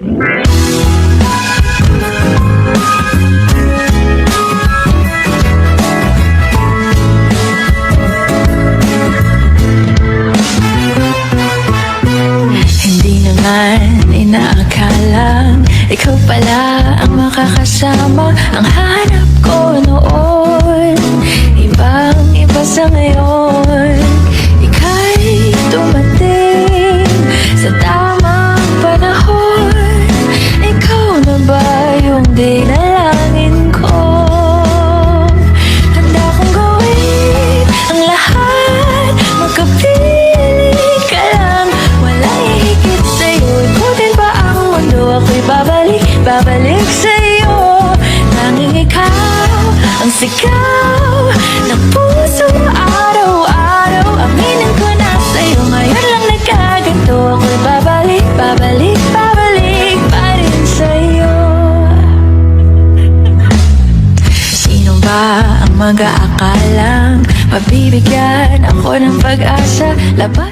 Hindi naman inaakalang ikaw pala ang makakasama. Ang hanap ko noon, ibang-iba sa ngayon. Ika'y dumating sa tamang panahon. Ikaw na ba yung dinalangin ko? Handa kong gawin ang lahat, magkapili ka lang. Walang hihigit sa'yo, ikutin pa ang mundo. Ako'y babalik sa'yo. Tanging ikaw ang sigaw ng puso araw-araw. Aminin ko na sa'yo, ngayon lang nagkaganto. Ako'y babalik pa rin sa'yo. Sino ba ang mag-aakalang mabibigyan ako ng pag-asa? Labas